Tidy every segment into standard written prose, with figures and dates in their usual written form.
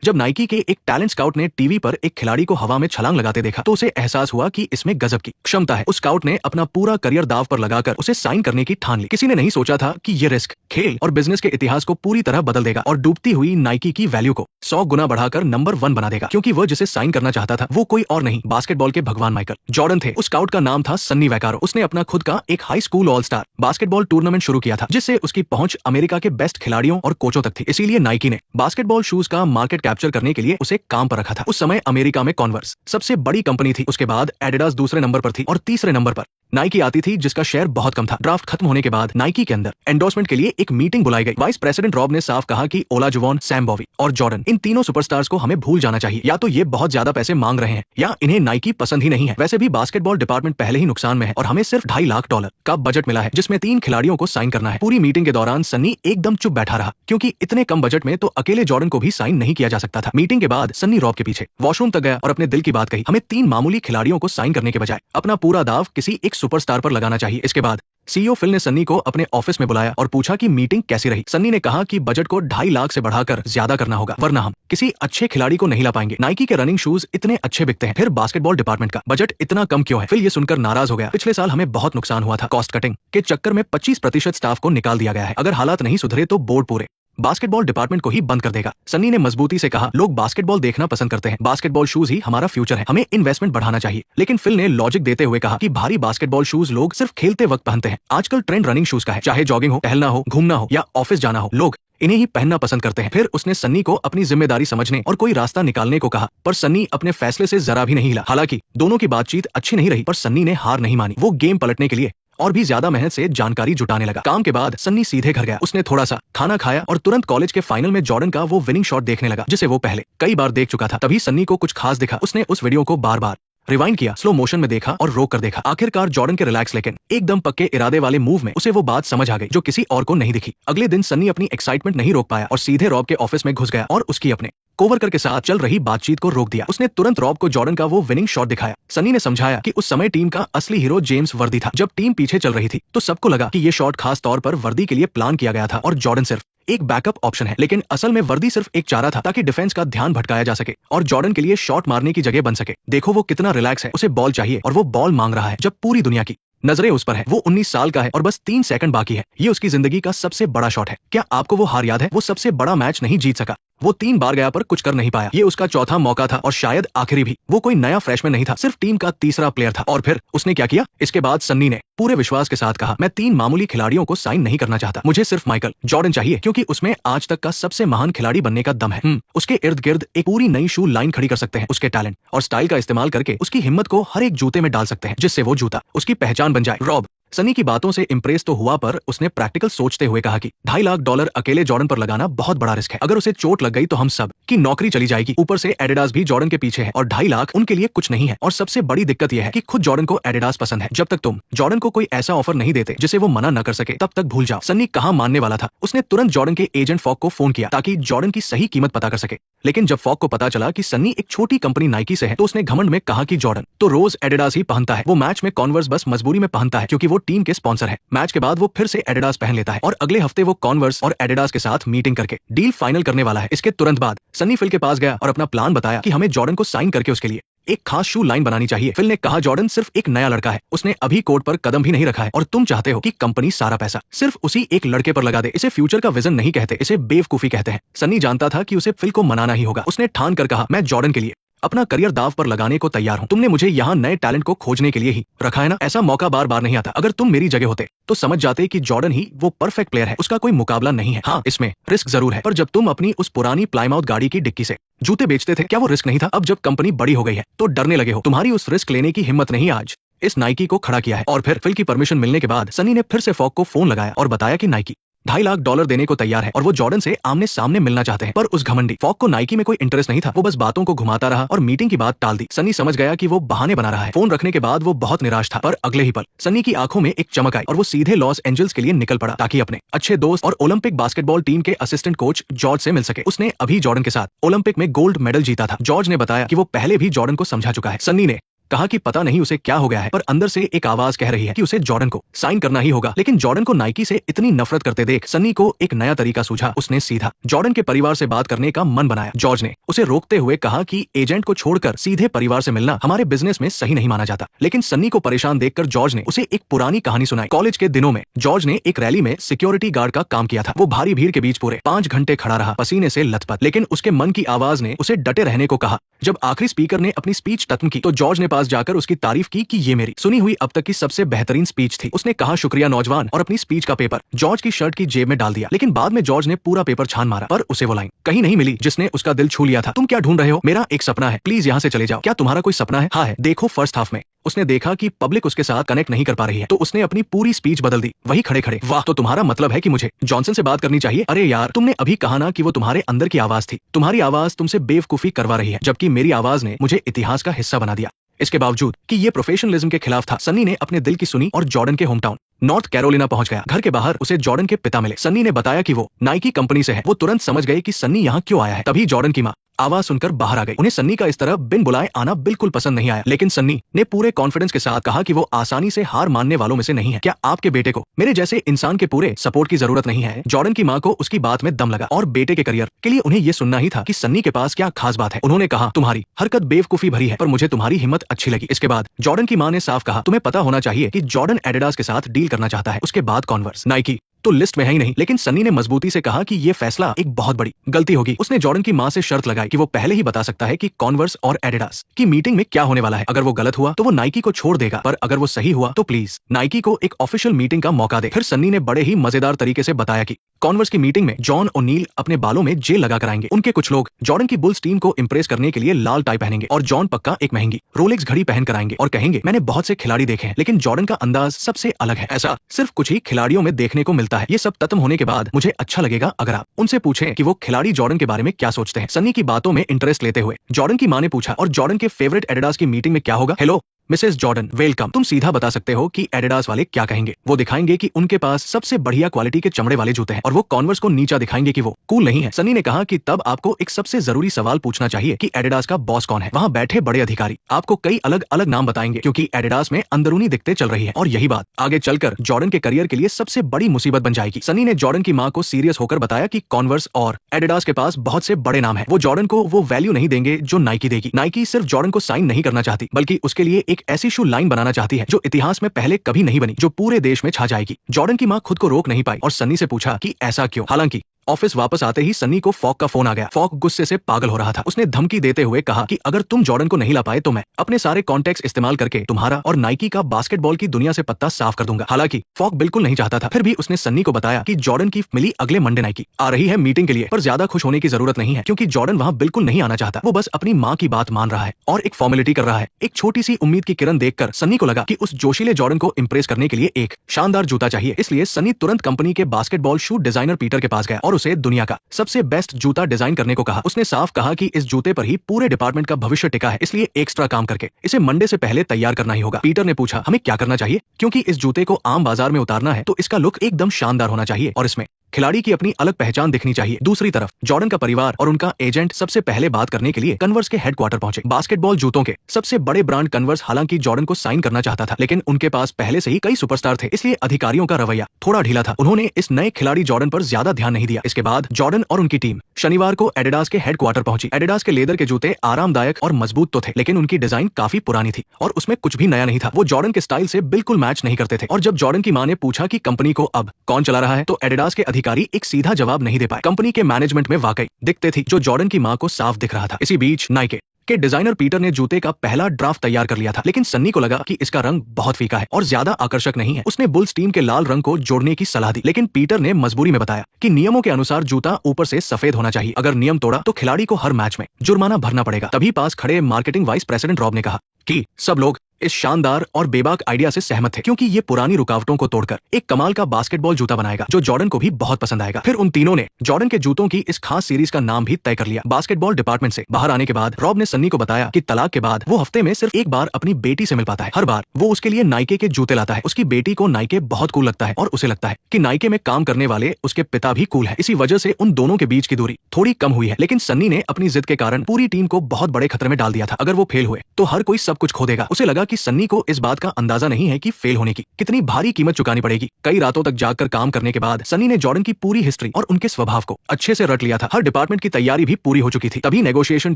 जब नाइकी के एक टैलेंट स्काउट ने टीवी पर एक खिलाड़ी को हवा में छलांग लगाते देखा तो उसे एहसास हुआ कि इसमें गजब की क्षमता है। उस स्काउट ने अपना पूरा करियर दांव पर लगाकर उसे साइन करने की ठान ली। किसी ने नहीं सोचा था कि ये रिस्क खेल और बिजनेस के इतिहास को पूरी तरह बदल देगा और डूबती हुई नाइकी की वैल्यू को 100 गुना बढ़ाकर नंबर 1 बना देगा, क्योंकि वह जिसे साइन करना चाहता था वो कोई और नहीं, बास्केटबॉल के भगवान माइकल जॉर्डन थे। उस स्काउट का नाम था सन्नी वैकारो। उसने अपना खुद का एक high school all star basketball tournament शुरू किया था, जिससे उसकी पहुंच अमेरिका के बेस्ट खिलाड़ियों और कोचों तक थी। इसीलिए नाइकी ने बास्केटबॉल शूज का मार्केट कैप्चर करने के लिए उसे काम पर रखा था। उस समय अमेरिका में कॉन्वर्स सबसे बड़ी कंपनी थी, उसके बाद एडिडास दूसरे नंबर पर थी और तीसरे नंबर पर नाइकी आती थी, जिसका शेयर बहुत कम था। ड्राफ्ट खत्म होने के बाद नाइकी के अंदर एंडोर्समेंट के लिए एक मीटिंग बुलाई गई। वाइस प्रेसिडेंट रॉब ने साफ कहा कि ओलाजुवॉन, सैम बॉवी और जॉर्डन, इन तीनों सुपरस्टार्स को हमें भूल जाना चाहिए। या तो ये बहुत ज्यादा पैसे मांग रहे हैं या इन्हें नाइकी पसंद ही नहीं है। वैसे भी बास्केटबॉल डिपार्टमेंट पहले ही नुकसान में है और हमें सिर्फ $2.5 लाख का बजट मिला है, जिसमें 3 खिलाड़ियों को साइन करना है। पूरी मीटिंग के दौरान सन्नी एकदम चुप बैठा रहा, क्योंकि इतने कम बजट में तो अकेले जॉर्डन को भी साइन नहीं किया जा सकता था। मीटिंग के बाद सन्नी रॉब के पीछे वॉशरूम तक गया और अपने दिल की बात कही। हमें 3 मामूली खिलाड़ियों को साइन करने के बजाय अपना पूरा दाव किसी एक सुपरस्टार पर लगाना चाहिए। इसके बाद सीईओ फिल ने सन्नी को अपने ऑफिस में बुलाया और पूछा कि मीटिंग कैसी रही। सन्नी ने कहा कि बजट को 2.5 लाख से बढ़ाकर ज्यादा करना होगा, वरना हम किसी अच्छे खिलाड़ी को नहीं ला पाएंगे। नाइकी के रनिंग शूज इतने अच्छे बिकते हैं, फिर बास्केटबॉल डिपार्टमेंट का बजट इतना कम क्यों है? फिल ये सुनकर नाराज हो गया। पिछले साल हमें बहुत नुकसान हुआ था। कॉस्ट कटिंग के चक्कर में 25% स्टाफ को निकाल दिया गया है। अगर हालात नहीं सुधरे तो बोर्ड पूरे बास्केटबॉल डिपार्टमेंट को ही बंद कर देगा। सन्नी ने मजबूती से कहा, लोग बास्केटबॉल देखना पसंद करते हैं, बास्केटबॉल शूज ही हमारा फ्यूचर है, हमें इन्वेस्टमेंट बढ़ाना चाहिए। लेकिन फिल ने लॉजिक देते हुए कहा कि भारी बास्केटबॉल शूज लोग सिर्फ खेलते वक्त पहनते हैं। आजकल ट्रेंड रनिंग शूज का है, चाहे जॉगिंग हो, टहलना हो, घूमना हो या ऑफिस जाना हो, लोग इन्हें ही पहनना पसंद करते हैं। फिर उसने सन्नी को अपनी जिम्मेदारी समझने और कोई रास्ता निकालने को कहा, पर सन्नी अपने फैसले से जरा भी नहीं हिला। हालांकि दोनों की बातचीत अच्छी नहीं रही, पर सन्नी ने हार नहीं मानी। वो गेम पलटने के लिए और भी ज्यादा मेहनत से जानकारी जुटाने लगा। काम के बाद सन्नी सीधे घर गया। उसने थोड़ा सा खाना खाया और तुरंत कॉलेज के फाइनल में जॉर्डन का वो विनिंग शॉट देखने लगा, जिसे वो पहले कई बार देख चुका था। तभी सन्नी को कुछ खास दिखा। उसने उस वीडियो को बार बार रिवाइंड किया, स्लो मोशन में देखा और रोक कर देखा। आखिरकार जॉर्डन के रिलैक्स लेकिन एकदम पक्के इरादे वाले मूव में उसे वो बात समझ आ गई जो किसी और को नहीं दिखी। अगले दिन सन्नी अपनी एक्साइटमेंट नहीं रोक पाया और सीधे रॉब के ऑफिस में घुस गया और उसकी अपने कोवर्कर के साथ चल रही बातचीत को रोक दिया। उसने तुरंत रॉब को जॉर्डन का वो विनिंग शॉट दिखाया। सन्नी ने समझाया कि उस समय टीम का असली हीरो जेम्स वर्दी था। जब टीम पीछे चल रही थी तो सबको लगा कि ये शॉट खास तौर पर वर्दी के लिए प्लान किया गया था और जॉर्डन सिर्फ एक बैकअप ऑप्शन है। लेकिन असल में वर्दी सिर्फ एक चारा था ताकि डिफेंस का ध्यान भटकाया जा सके और जॉर्डन के लिए शॉट मारने की जगह बन सके। देखो वो कितना रिलैक्स है, उसे बॉल चाहिए और वो बॉल मांग रहा है जब पूरी दुनिया की नजरें उस पर है। वो 19 साल का है और बस 3 सेकंड बाकी है। ये उसकी जिंदगी का सबसे बड़ा शॉट है। क्या आपको वो हार याद है? वो सबसे बड़ा मैच नहीं जीत सका, वो 3 बार गया पर कुछ कर नहीं पाया। ये उसका चौथा मौका था और शायद आखिरी भी। वो कोई नया फ्रेशमैन नहीं था, सिर्फ टीम का तीसरा प्लेयर था। और फिर उसने क्या किया? इसके बाद सन्नी ने पूरे विश्वास के साथ कहा, मैं 3 मामूली खिलाड़ियों को साइन नहीं करना चाहता, मुझे सिर्फ माइकल जॉर्डन चाहिए, क्योंकि उसमें आज तक का सबसे महान खिलाड़ी बनने का दम है। उसके इर्द गिर्द एक पूरी नई शू लाइन खड़ी कर सकते हैं। उसके टैलेंट और स्टाइल का इस्तेमाल करके उसकी हिम्मत को हर एक जूते में डाल सकते हैं, जिससे वो जूता उसकी पहचान बन जाए। रॉब सनी की बातों से इंप्रेस तो हुआ, पर उसने प्रैक्टिकल सोचते हुए कहा कि $2.5 लाख अकेले जॉर्डन पर लगाना बहुत बड़ा रिस्क है। अगर उसे चोट लग गई तो हम सब की नौकरी चली जाएगी। ऊपर से एडिडास भी जॉर्डन के पीछे है और 2.5 लाख उनके लिए कुछ नहीं है। और सबसे बड़ी दिक्कत यह है कि खुद जॉर्डन को एडिडास पसंद है। जब तक तुम जॉर्डन को कोई ऐसा ऑफर नहीं देते जिसे वो मना न कर सके, तब तक भूल जाओ। सन्नी कहाँ मानने वाला था। उसने तुरंत जॉर्डन के एजेंट फॉक को फोन किया ताकि जॉर्डन की सही कीमत पता कर सके। लेकिन जब फॉक को पता चला कि सन्नी एक छोटी कंपनी नाइकी से है, तो उसने घमंड में कहा कि जॉर्डन तो रोज एडिडास ही पहनता है, वो मैच में कॉन्वर्स बस मजबूरी में पहनता है क्योंकि वो टीम के स्पॉन्सर है। मैच के बाद वो फिर से एडिडास पहन लेता है और अगले हफ्ते वो कॉन्वर्स और एडिडास के साथ मीटिंग करके डील फाइनल करने वाला है। इसके तुरंत बाद सन्नी फिल के पास गया और अपना प्लान बताया कि हमें जॉर्डन को साइन करके उसके लिए एक खास शू लाइन बनानी चाहिए। फिल ने कहा, जॉर्डन सिर्फ एक नया लड़का है, उसने अभी कोर्ट पर कदम भी नहीं रखा है और तुम चाहते हो कि कंपनी सारा पैसा सिर्फ उसी एक लड़के पर लगा दे। इसे फ्यूचर का विजन नहीं कहते, इसे बेवकूफी कहते हैं। सन्नी जानता था कि उसे फिल को मनाना ही होगा। उसने ठान कर कहा, मैं जॉर्डन के लिए अपना करियर दाव पर लगाने को तैयार हूं। तुमने मुझे यहाँ नए टैलेंट को खोजने के लिए ही रखा है ना? ऐसा मौका बार बार नहीं आता। अगर तुम मेरी जगह होते तो समझ जाते कि जॉर्डन ही वो परफेक्ट प्लेयर है, उसका कोई मुकाबला नहीं है। हाँ, इसमें रिस्क जरूर है, पर जब तुम अपनी उस पुरानी प्लाईमाउथ गाड़ी की डिक्की से जूते बेचते थे, क्या वो रिस्क नहीं था? अब जब कंपनी बड़ी हो गई है तो डरने लगे हो। तुम्हारी उस रिस्क लेने की हिम्मत नहीं आज इस नाइकी को खड़ा किया है। और फिर फिल की परमिशन मिलने के बाद सन्नी ने फिर से फॉक को फोन लगाया और बताया कि नाइकी $2.5 लाख देने को तैयार है और वो जॉर्डन से आमने सामने मिलना चाहते हैं। पर उस घमंडी फॉक को नाइकी में कोई इंटरेस्ट नहीं था। वो बस बातों को घुमाता रहा और मीटिंग की बात टाल दी। सन्नी समझ गया कि वो बहाने बना रहा है। फोन रखने के बाद वो बहुत निराश था, पर अगले ही पल सन्नी की आंखों में एक चमक आई और वो सीधे लॉस एंजल्स के लिए निकल पड़ा ताकि अपने अच्छे दोस्त और ओलंपिक बास्केटबॉल टीम के असिस्टेंट कोच जॉर्ज से मिल सके। उसने अभी जॉर्डन के साथ ओलंपिक में गोल्ड मेडल जीता था। जॉर्ज ने बताया कि वो पहले भी जॉर्डन को समझा चुका है। सन्नी ने कहा कि पता नहीं उसे क्या हो गया है, पर अंदर से एक आवाज कह रही है कि उसे जॉर्डन को साइन करना ही होगा। लेकिन जॉर्डन को नाइकी से इतनी नफरत करते देख सन्नी को एक नया तरीका सूझा। उसने सीधा जॉर्डन के परिवार से बात करने का मन बनाया। जॉर्ज ने उसे रोकते हुए कहा कि एजेंट को छोड़कर सीधे परिवार से मिलना हमारे बिजनेस में सही नहीं माना जाता। लेकिन सन्नी को परेशान देखकर जॉर्ज ने उसे एक पुरानी कहानी सुनाई। कॉलेज के दिनों में जॉर्ज ने एक रैली में सिक्योरिटी गार्ड का काम किया था। वो भारी भीड़ के बीच पूरे 5 घंटे खड़ा रहा, पसीने से लथपथ, लेकिन उसके मन की आवाज ने उसे डटे रहने को कहा। जब आखिरी स्पीकर ने अपनी स्पीच खत्म की तो जॉर्ज ने पास जाकर उसकी तारीफ की कि ये मेरी सुनी हुई अब तक की सबसे बेहतरीन स्पीच थी। उसने कहा शुक्रिया नौजवान, और अपनी स्पीच का पेपर जॉर्ज की शर्ट की जेब में डाल दिया। लेकिन बाद में जॉर्ज ने पूरा पेपर छान मारा, पर उसे वो लाइन कहीं नहीं मिली जिसने उसका दिल छू लिया था। तुम क्या ढूंढ रहे हो? मेरा एक सपना है, प्लीज यहाँ से चले जाओ। क्या तुम्हारा कोई सपना है? हाँ है। देखो फर्स्ट हाफ में उसने देखा कि पब्लिक उसके साथ कनेक्ट नहीं कर पा रही है, तो उसने अपनी पूरी स्पीच बदल दी। वही खड़े खड़े, वाह, तो तुम्हारा मतलब है कि मुझे जॉनसन से बात करनी चाहिए? अरे यार, तुमने अभी कहा ना कि वो तुम्हारे अंदर की आवाज थी। तुम्हारी आवाज तुमसे बेवकूफी करवा रही है, जबकि मेरी आवाज ने मुझे इतिहास का हिस्सा बना दिया। इसके बावजूद कि ये प्रोफेशनलिज्म के खिलाफ था, सन्नी ने अपने दिल की सुनी और जॉर्डन के होम टाउन नॉर्थ कैरोलिना पहुंच गया। घर के बाहर उसे जॉर्डन के पिता मिले। सन्नी ने बताया कि वो नाइकी कंपनी से है। वो तुरंत समझ गए कि सन्नी यहाँ क्यों आया है। तभी जॉर्डन की माँ आवाज सुनकर बाहर आ गई। उन्हें सन्नी का इस तरह बिन बुलाए आना बिल्कुल पसंद नहीं आया, लेकिन सन्नी ने पूरे कॉन्फिडेंस के साथ कहा कि वो आसानी से हार मानने वालों में से नहीं है। क्या आपके बेटे को मेरे जैसे इंसान के पूरे सपोर्ट की जरूरत नहीं है? जॉर्डन की माँ को उसकी बात में दम लगा, और बेटे के करियर के लिए उन्हें ये सुनना ही था कि सन्नी के पास क्या खास बात है। उन्होंने कहा, तुम्हारी हरकत बेवकूफी भरी है, पर मुझे तुम्हारी हिम्मत अच्छी लगी। इसके बाद जॉर्डन की माँ ने साफ कहा, तुम्हें पता होना चाहिए कि जॉर्डन एडिडास के साथ डील करना चाहता है। उसके बाद कॉन्वर्स, नाइकी तो लिस्ट में है ही नहीं। लेकिन सन्नी ने मजबूती से कहा कि ये फैसला एक बहुत बड़ी गलती होगी। उसने जॉर्डन की माँ से शर्त लगाई कि वो पहले ही बता सकता है कि कॉन्वर्स और एडिडास की मीटिंग में क्या होने वाला है। अगर वो गलत हुआ तो वो नाइकी को छोड़ देगा, पर अगर वो सही हुआ तो प्लीज नाइकी को एक ऑफिशियल मीटिंग का मौका दे। फिर सन्नी ने बड़े ही मजेदार तरीके से बताया कि कॉन्वर्स की मीटिंग में जॉन ओ'नील अपने बालों में जेल लगा कर आएंगे। उनके कुछ लोग जॉर्डन की बुल्स टीम को इंप्रेस करने के लिए लाल टाई पहनेंगे, और जॉन पक्का एक महंगी रोलेक्स घड़ी पहन कर आएंगे और कहेंगे, मैंने बहुत से खिलाड़ी देखे हैं, लेकिन जॉर्डन का अंदाज सबसे अलग है। ऐसा सिर्फ कुछ ही खिलाड़ियों में देखने को मिलता है। ये सब खत्म होने के बाद मुझे अच्छा लगेगा अगर आप उनसे पूछें कि वो खिलाड़ी जॉर्डन के बारे में क्या सोचते हैं। सन्नी की बातों में इंटरेस्ट लेते हुए जॉर्डन की माँ ने पूछा, और जॉर्डन के फेवरेट एडिडास की मीटिंग में क्या होगा? Hello Mrs Jordan, welcome. तुम सीधा बता सकते हो कि एडिडास वाले क्या कहेंगे? वो दिखाएंगे कि उनके पास सबसे बढ़िया क्वालिटी के चमड़े वाले जूते हैं, और वो कॉन्वर्स को नीचा दिखाएंगे कि वो कूल नहीं है। सन्नी ने कहा कि तब आपको एक सबसे जरूरी सवाल पूछना चाहिए कि एडिडास का बॉस कौन है। वहाँ बैठे बड़े अधिकारी आपको कई अलग अलग नाम बताएंगे, क्योंकि एडिडास में अंदरूनी दिक्कतें चल रही है, और यही बात आगे चलकर जॉर्डन के करियर के लिए सबसे बड़ी मुसीबत बन जाएगी। सन्नी ने जॉर्डन की माँ को सीरियस होकर बताया कि कॉन्वर्स और एडिडास के पास बहुत से बड़े नाम है। वो जॉर्डन को वो वैल्यू नहीं देंगे जो नाइकी देगी। नाइकी सिर्फ जॉर्डन को साइन नहीं करना चाहती, बल्कि उसके लिए एक ऐसी शू लाइन बनाना चाहती है जो इतिहास में पहले कभी नहीं बनी, जो पूरे देश में छा जाएगी। जॉर्डन की माँ खुद को रोक नहीं पाई और सन्नी से पूछा कि ऐसा क्यों। हालांकि ऑफिस वापस आते ही सन्नी को फॉक का फोन आ गया। फॉक गुस्से से पागल हो रहा था। उसने धमकी देते हुए कहा कि अगर तुम जॉर्डन को नहीं ला पाए तो मैं अपने सारे कॉन्टैक्ट्स इस्तेमाल करके तुम्हारा और नाइकी का बास्केटबॉल की दुनिया से पत्ता साफ कर दूंगा। हालांकि फॉक बिल्कुल नहीं चाहता था, फिर भी उसने सन्नी को बताया कि जॉर्डन की मिली अगले मंडे नाइकी आ रही है मीटिंग के लिए, पर ज्यादा खुश होने की जरूरत नहीं है, क्योंकि जॉर्डन वहाँ बिल्कुल नहीं आना चाहता। वो बस अपनी माँ की बात मान रहा है और एक फॉर्मेलिटी कर रहा है। एक छोटी सी उम्मीद की किरण देखकर सन्नी को लगा कि उस जोशीले जॉर्डन को इंप्रेस करने के लिए एक शानदार जूता चाहिए। इसलिए सन्नी तुरंत कंपनी के बास्केटबॉल शू डिजाइनर पीटर के पास गया और उसे दुनिया का सबसे बेस्ट जूता डिजाइन करने को कहा। उसने साफ कहा कि इस जूते पर ही पूरे डिपार्टमेंट का भविष्य टिका है, इसलिए एक्स्ट्रा काम करके इसे मंडे से पहले तैयार करना ही होगा। पीटर ने पूछा, हमें क्या करना चाहिए? क्योंकि इस जूते को आम बाजार में उतारना है तो इसका लुक एकदम शानदार होना चाहिए और इसमें खिलाड़ी की अपनी अलग पहचान दिखनी चाहिए। दूसरी तरफ जॉर्डन का परिवार और उनका एजेंट सबसे पहले बात करने के लिए कन्वर्स के हेडक्वार्टर पहुंचे। बास्केटबॉल जूतों के सबसे बड़े ब्रांड कन्वर्स हालांकि जॉर्डन को साइन करना चाहता था, लेकिन उनके पास पहले से ही कई सुपरस्टार थे, इसलिए अधिकारियों का रवैया थोड़ा ढीला था। उन्होंने इस नए खिलाड़ी जॉर्डन पर ज्यादा ध्यान नहीं दिया। इसके बाद जॉर्डन और उनकी टीम शनिवार को एडिडास के हेडक्वार्टर पहुंची। एडिडास के लेदर के जूते आरामदायक और मजबूत तो थे, लेकिन उनकी डिजाइन काफी पुरानी थी और उसमें कुछ भी नया नहीं था। वो जॉर्डन के स्टाइल से बिल्कुल मैच नहीं करते थे। और जब जॉर्डन की मां ने पूछा कि कंपनी को अब कौन चला रहा है, तो एडिडास के अधिकारी एक सीधा जवाब नहीं दे पाए। कंपनी के मैनेजमेंट में वाकई दिक्कतें थी, जो जॉर्डन की मां को साफ दिख रहा था। इसी बीच नाइकी के डिजाइनर पीटर ने जूते का पहला ड्राफ्ट तैयार कर लिया था, लेकिन सन्नी को लगा कि इसका रंग बहुत फीका है और ज्यादा आकर्षक नहीं है। उसने बुल्स टीम के लाल रंग को जोड़ने की सलाह दी, लेकिन पीटर ने मजबूरी में बताया कि नियमों के अनुसार जूता ऊपर से सफेद होना चाहिए। अगर नियम तोड़ा तो खिलाड़ी को हर मैच में जुर्माना भरना पड़ेगा। तभी पास खड़े मार्केटिंग वाइस प्रेसिडेंट रॉब ने कहा कि सब लोग इस शानदार और बेबाक आइडिया से सहमत थे, क्योंकि ये पुरानी रुकावटों को तोड़कर एक कमाल का बास्केटबॉल जूता बनाएगा जो जॉर्डन को भी बहुत पसंद आएगा। फिर उन तीनों ने जॉर्डन के जूतों की इस खास सीरीज का नाम भी तय कर लिया। बास्केटबॉल डिपार्टमेंट से बाहर आने के बाद रॉब ने सन्नी को बताया कि तलाक के बाद वो हफ्ते में सिर्फ एक बार अपनी बेटी से मिल पाता है। हर बार वो उसके लिए नाइके के जूते लाता है। उसकी बेटी को नाइके बहुत कूल लगता है और उसे लगता है कि नाइके में काम करने वाले उसके पिता भी कूल है। इसी वजह से उन दोनों के बीच की दूरी थोड़ी कम हुई है, लेकिन सन्नी ने अपनी जिद के कारण पूरी टीम को बहुत बड़े खतरे में डाल दिया था। अगर वो फेल हुए तो हर कोई सब कुछ खो देगा। उसे लगा कि सन्नी को इस बात का अंदाजा नहीं है कि फेल होने की कितनी भारी कीमत चुकानी पड़ेगी। कई रातों तक जागकर काम करने के बाद सन्नी ने जॉर्डन की पूरी हिस्ट्री और उनके स्वभाव को अच्छे से रट लिया था। हर डिपार्टमेंट की तैयारी भी पूरी हो चुकी थी। तभी नेगोशिएशन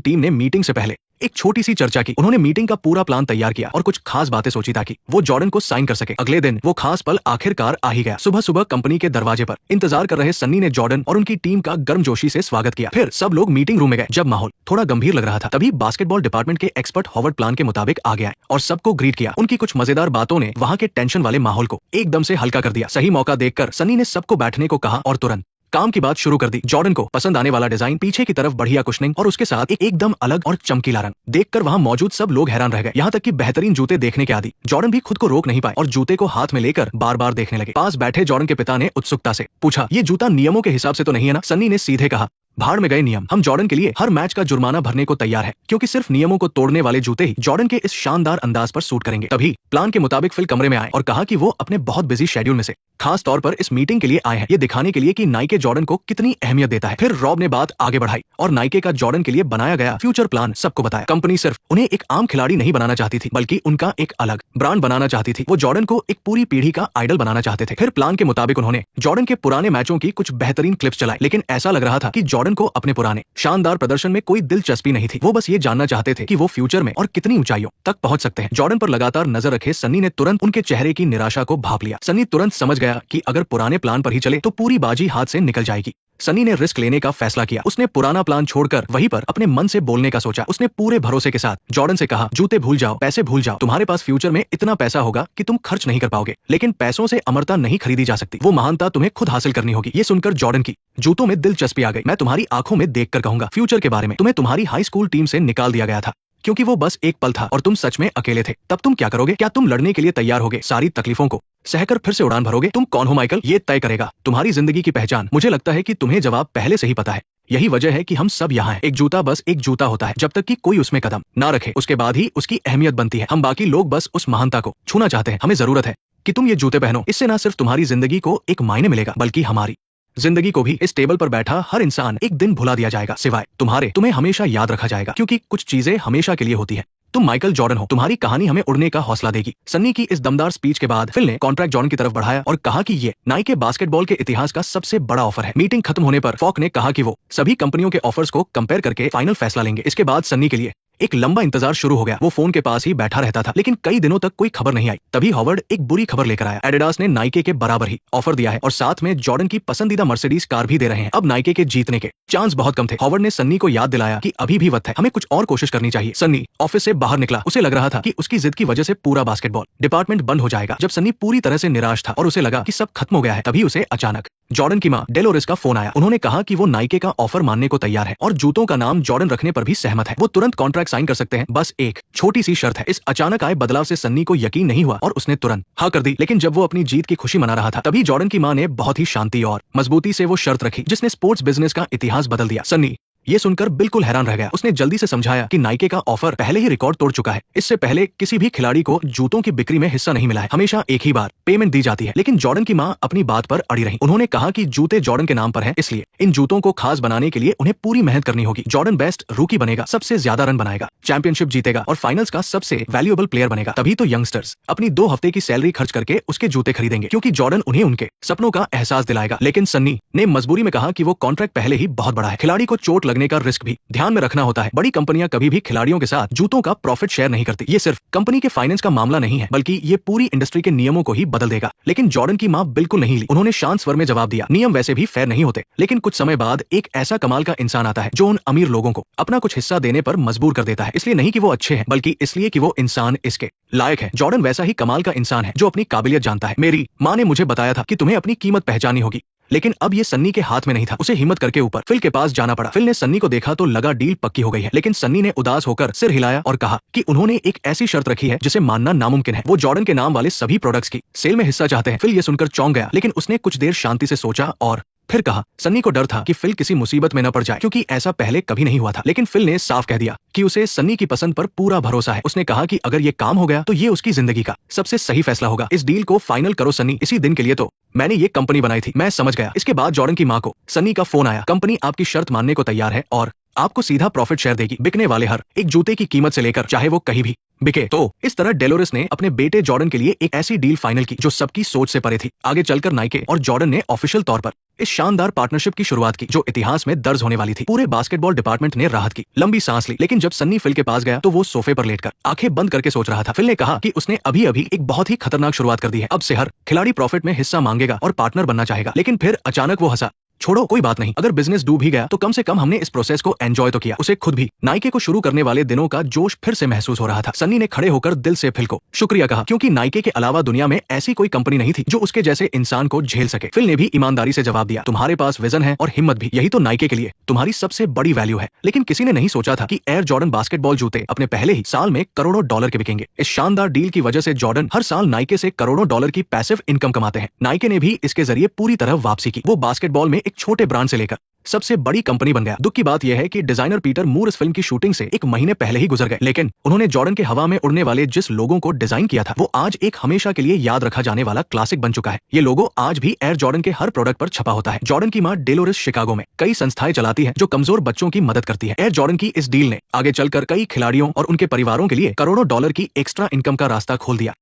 टीम ने मीटिंग से पहले एक छोटी सी चर्चा की। उन्होंने मीटिंग का पूरा प्लान तैयार किया और कुछ खास बातें सोची ताकि वो जॉर्डन को साइन कर सके। अगले दिन वो खास पल आखिरकार आ ही गया। सुबह सुबह कंपनी के दरवाजे पर इंतजार कर रहे सन्नी ने जॉर्डन और उनकी टीम का गर्मजोशी से स्वागत किया। फिर सब लोग मीटिंग रूम में गए। जब माहौल थोड़ा गंभीर लग रहा था तभी बास्केटबॉल डिपार्टमेंट के एक्सपर्ट हॉवर्ड प्लान के मुताबिक आ गया और सबको ग्रीट किया। उनकी कुछ मजेदार बातों ने वहां के टेंशन वाले माहौल को एकदम से हल्का कर दिया। सही मौका देखकर सन्नी ने सबको बैठने को कहा और तुरंत काम की बात शुरू कर दी। जॉर्डन को पसंद आने वाला डिजाइन, पीछे की तरफ बढ़िया कुशनिंग और उसके साथ एक एकदम अलग और चमकीला रंग देखकर वहां मौजूद सब लोग हैरान रह गए। यहाँ तक कि बेहतरीन जूते देखने के आदी जॉर्डन भी खुद को रोक नहीं पाए और जूते को हाथ में लेकर बार बार देखने लगे। पास बैठे जॉर्डन के पिता ने उत्सुकता से पूछा, ये जूता नियमों के हिसाब से तो नहीं है ना? सन्नी ने सीधे कहा, भाड़ में गए नियम। हम जॉर्डन के लिए हर मैच का जुर्माना भरने को तैयार है, क्योंकि सिर्फ नियमों को तोड़ने वाले जूते ही जॉर्डन के इस शानदार अंदाज पर सूट करेंगे। तभी प्लान के मुताबिक फिल कमरे में आए और कहा कि वो अपने बहुत बिजी शेड्यूल में से खास तौर पर इस मीटिंग के लिए आए हैं, ये दिखाने के लिए कि नाइके जॉर्डन को कितनी अहमियत देता है। फिर रॉब ने बात आगे बढ़ाई और नाइके का जॉर्डन के लिए बनाया गया फ्यूचर प्लान सबको बताया। कंपनी सिर्फ उन्हें एक आम खिलाड़ी नहीं बनाना चाहती थी, बल्कि उनका एक अलग ब्रांड बनाना चाहती थी। वो जॉर्डन को एक पूरी पीढ़ी का आइडल बनाना चाहते थे। फिर प्लान के मुताबिक उन्होंने जॉर्डन के पुराने मैचों की कुछ बेहतरीन क्लिप्स चलाई, लेकिन ऐसा लग रहा था कि जॉर्डन को अपने पुराने शानदार प्रदर्शन में कोई दिलचस्पी नहीं थी। वो बस ये जानना चाहते थे कि वो फ्यूचर में और कितनी ऊंचाइयों तक पहुंच सकते हैं। जॉर्डन पर लगातार नजर रखे सन्नी ने तुरंत उनके चेहरे की निराशा को भांप लिया। सन्नी तुरंत समझ गया कि अगर पुराने प्लान पर ही चले तो पूरी बाजी हाथ से निकल जाएगी। सन्नी ने रिस्क लेने का फैसला किया। उसने पुराना प्लान छोड़कर वहीं पर अपने मन से बोलने का सोचा। उसने पूरे भरोसे के साथ जॉर्डन से कहा, जूते भूल जाओ, पैसे भूल जाओ, तुम्हारे पास फ्यूचर में इतना पैसा होगा कि तुम खर्च नहीं कर पाओगे, लेकिन पैसों से अमरता नहीं खरीदी जा सकती। वो महानता तुम्हें खुद हासिल करनी होगी। ये सुनकर जॉर्डन की जूतों में दिलचस्पी आ गई। मैं तुम्हारी आंखों में देखकर कहूंगा, फ्यूचर के बारे में तुम्हें तुम्हारी हाई स्कूल टीम से निकाल दिया गया था क्योंकि वो बस एक पल था और तुम सच में अकेले थे। तब तुम क्या करोगे? क्या तुम लड़ने के लिए तैयार होगे? सारी तकलीफों को सहकर फिर से उड़ान भरोगे? तुम कौन हो माइकल? ये तय करेगा तुम्हारी जिंदगी की पहचान। मुझे लगता है कि तुम्हें जवाब पहले से ही पता है। यही वजह है कि हम सब यहाँ हैं। एक जूता बस एक जूता होता है, जब तक कि कोई उसमें कदम ना रखे उसके बाद ही उसकी अहमियत बनती है। हम बाकी लोग बस उस महानता को छूना चाहते हैं। हमें जरूरत है कि तुम ये जूते पहनो। इससे ना सिर्फ तुम्हारी जिंदगी को एक मायने मिलेगा, बल्कि हमारी जिंदगी को भी। इस टेबल पर बैठा हर इंसान एक दिन भुला दिया जाएगा, सिवाय तुम्हारे। तुम्हें हमेशा याद रखा जाएगा, क्योंकि कुछ चीजें हमेशा के लिए होती है। तुम माइकल जॉर्डन हो। तुम्हारी कहानी हमें उड़ने का हौसला देगी। सन्नी की इस दमदार स्पीच के बाद फिल ने कॉन्ट्रैक्ट जॉर्डन की तरफ बढ़ाया और कहा कि ये नाइके बास्केटबॉल के इतिहास का सबसे बड़ा ऑफर है। मीटिंग खत्म होने पर फॉक ने कहा कि वो सभी कंपनियों के ऑफर्स को कंपेयर करके फाइनल फैसला लेंगे। इसके बाद सन्नी के लिए एक लंबा इंतजार शुरू हो गया। वो फोन के पास ही बैठा रहता था, लेकिन कई दिनों तक कोई खबर नहीं आई। तभी हॉवर्ड एक बुरी खबर लेकर आया। एडिडास ने नाइके के बराबर ही ऑफर दिया है और साथ में जॉर्डन की पसंदीदा मर्सिडीज कार भी दे रहे हैं। अब नाइके के जीतने के चांस बहुत कम थे। हॉवर्ड ने सन्नी को याद दिलाया कि अभी भी वक्त है, हमें कुछ और कोशिश करनी चाहिए। सन्नी ऑफिस से बाहर निकला। उसे लग रहा था कि उसकी जिद की वजह से पूरा बास्केटबॉल डिपार्टमेंट बंद हो जाएगा। जब सन्नी पूरी तरह से निराश था और उसे लगा कि सब खत्म हो गया है, तभी उसे अचानक जॉर्डन की मां डेलोरिस का फोन आया। उन्होंने कहा कि वो नाइके का ऑफर मानने को तैयार है और जूतों का नाम जॉर्डन रखने पर भी सहमत है। वो तुरंत कॉन्ट्रैक्ट साइन कर सकते हैं, बस एक छोटी सी शर्त है। इस अचानक आए बदलाव से सन्नी को यकीन नहीं हुआ और उसने तुरंत हाँ कर दी। लेकिन जब वो अपनी जीत की खुशी मना रहा था, तभी जॉर्डन की मां ने बहुत ही शांति और मजबूती से वो शर्त रखी जिसने स्पोर्ट्स बिजनेस का इतिहास बदल दिया। सन्नी ये सुनकर बिल्कुल हैरान रह गया। उसने जल्दी से समझाया कि नाइके का ऑफर पहले ही रिकॉर्ड तोड़ चुका है। इससे पहले किसी भी खिलाड़ी को जूतों की बिक्री में हिस्सा नहीं मिला है। हमेशा एक ही बार पेमेंट दी जाती है। लेकिन जॉर्डन की मां अपनी बात पर अड़ी रही। उन्होंने कहा कि जूते जॉर्डन के नाम पर हैं, इसलिए इन जूतों को खास बनाने के लिए उन्हें पूरी मेहनत करनी होगी। जॉर्डन बेस्ट रूकी बनेगा, सबसे ज्यादा रन बनाएगा, चैंपियनशिप जीतेगा और फाइनल्स का सबसे वैल्यूएबल प्लेयर बनेगा। तभी तो यंगस्टर्स अपनी 2 हफ्ते की सैलरी खर्च करके उसके जूते खरीदेंगे, क्योंकि जॉर्डन उन्हें उनके सपनों का एहसास दिलाएगा। लेकिन सन्नी ने मजबूरी में कहा कि वो कॉन्ट्रैक्ट पहले ही बहुत बड़ा है। खिलाड़ी को चोट लगने का रिस्क भी ध्यान में रखना होता है। बड़ी कंपनियां कभी भी खिलाड़ियों के साथ जूतों का प्रॉफिट शेयर नहीं करती। ये सिर्फ कंपनी के फाइनेंस का मामला नहीं है, बल्कि ये पूरी इंडस्ट्री के नियमों को ही बदल देगा। लेकिन जॉर्डन की मां बिल्कुल नहीं ली। उन्होंने शांत स्वर में जवाब दिया, नियम वैसे भी फेयर नहीं होते, लेकिन कुछ समय बाद एक ऐसा कमाल का इंसान आता है जो उन अमीर लोगों को अपना कुछ हिस्सा देने पर मजबूर कर देता है। इसलिए नहीं कि वो अच्छे हैं, बल्कि इसलिए कि वो इंसान इसके लायक है। जॉर्डन वैसा ही कमाल का इंसान है जो अपनी काबिलियत जानता है। मेरी मां ने मुझे बताया था कि तुम्हें अपनी कीमत पहचाननी होगी। लेकिन अब ये सन्नी के हाथ में नहीं था। उसे हिम्मत करके ऊपर फिल के पास जाना पड़ा। फिल ने सन्नी को देखा तो लगा डील पक्की हो गई है, लेकिन सन्नी ने उदास होकर सिर हिलाया और कहा कि उन्होंने एक ऐसी शर्त रखी है जिसे मानना नामुमकिन है। वो जॉर्डन के नाम वाले सभी प्रोडक्ट्स की सेल में हिस्सा चाहते हैं। फिल ये सुनकर चौंक गया, लेकिन उसने कुछ देर शांति से सोचा और फिर कहा। सन्नी को डर था कि फिल किसी मुसीबत में न पड़ जाए, क्योंकि ऐसा पहले कभी नहीं हुआ था। लेकिन फिल ने साफ कह दिया कि उसे सन्नी की पसंद पर पूरा भरोसा है। उसने कहा कि अगर ये काम हो गया तो ये उसकी जिंदगी का सबसे सही फैसला होगा। इस डील को फाइनल करो सन्नी। इसी दिन के लिए तो मैंने ये कंपनी बनाई थी। मैं समझ गया। इसके बाद जॉर्डन की माँ को सन्नी का फोन आया। कंपनी आपकी शर्त मानने को तैयार है और आपको सीधा प्रॉफिट शेयर देगी, बिकने वाले हर एक जूते की कीमत से लेकर चाहे वो कहीं भी बिके। तो इस तरह डेलोरेस ने अपने बेटे जॉर्डन के लिए एक ऐसी डील फाइनल की जो सबकी सोच से परे थी। आगे चलकर नाइके और जॉर्डन ने ऑफिशियल तौर पर इस शानदार पार्टनरशिप की शुरुआत की जो इतिहास में दर्ज होने वाली थी। पूरे बास्केटबॉल डिपार्टमेंट ने राहत की, लंबी सांस ली। लेकिन जब सन्नी फिल के पास गया तो वो सोफे पर लेटकर आंखें बंद करके सोच रहा था। फिल ने कहा कि उसने अभी अभी एक बहुत ही खतरनाक शुरुआत कर दी है। अब से हर खिलाड़ी प्रॉफिट में हिस्सा मांगेगा और पार्टनर बनना चाहेगा। लेकिन फिर अचानक वो हंसा। छोड़ो, कोई बात नहीं। अगर बिजनेस डूब ही गया तो कम से कम हमने इस प्रोसेस को एंजॉय तो किया। उसे खुद भी नाइके को शुरू करने वाले दिनों का जोश फिर से महसूस हो रहा था। सन्नी ने खड़े होकर दिल से फिल को शुक्रिया कहा, क्योंकि नाइके के अलावा दुनिया में ऐसी कोई कंपनी नहीं थी जो उसके जैसे इंसान को झेल सके। फिल ने भी ईमानदारी से जवाब दिया, तुम्हारे पास विजन है और हिम्मत भी, यही तो नाइके के लिए तुम्हारी सबसे बड़ी वैल्यू है। लेकिन किसी ने नहीं सोचा था कि एयर जॉर्डन बास्केटबॉल जूते अपने पहले ही साल में करोड़ों डॉलर के बिकेंगे। इस शानदार डील की वजह से जॉर्डन हर साल नाइके से करोड़ों डॉलर की पैसिव इनकम कमाते हैं। नाइके ने भी इसके जरिए पूरी तरह वापसी की। वो बास्केटबॉल में एक छोटे ब्रांड से लेकर सबसे बड़ी कंपनी बन गया। दुख की बात यह है कि डिजाइनर पीटर मूर इस फिल्म की शूटिंग से एक महीने पहले ही गुजर गए, लेकिन उन्होंने जॉर्डन के हवा में उड़ने वाले जिस लोगों को डिजाइन किया था वो आज एक हमेशा के लिए याद रखा जाने वाला क्लासिक बन चुका है। ये लोगो आज भी एयर जॉर्डन के हर प्रोडक्ट पर छपा होता है। जॉर्डन की मां डेलोरेस शिकागो में कई संस्थाएं चलाती है जो कमजोर बच्चों की मदद करती है। एयर जॉर्डन की इस डील ने आगे चलकर कई खिलाड़ियों और उनके परिवारों के लिए करोड़ों डॉलर की एक्स्ट्रा इनकम का रास्ता खोल दिया।